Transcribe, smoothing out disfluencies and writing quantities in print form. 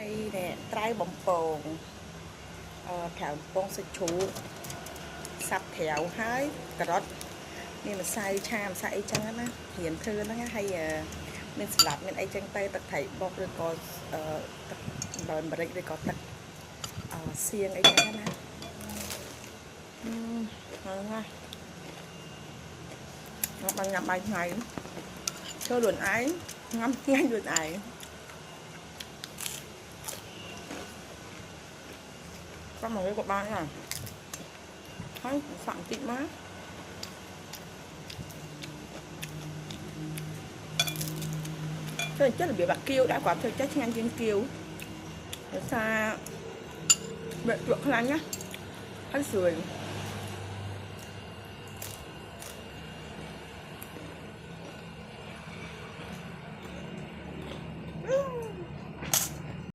hay nè trái bông bồn thảo bông sạch chú sắp thèo hái cà rốt nên là xay cham xay trắng á hiền thư nó hay mình sạch mình ấy chân tay tật thảy bọc rồi có đòi mà đây có tật xiên ấy trắng á ngon bằng ngắm bài này cho luồn ái ngắm ngay luồn ái có một cái cục ba này thấy phạm chị má cho nên chắc là bị bạc kêu đã quả thôi chắc nhanh trên kêu xa bệ chuột khăn nhá thấy sườn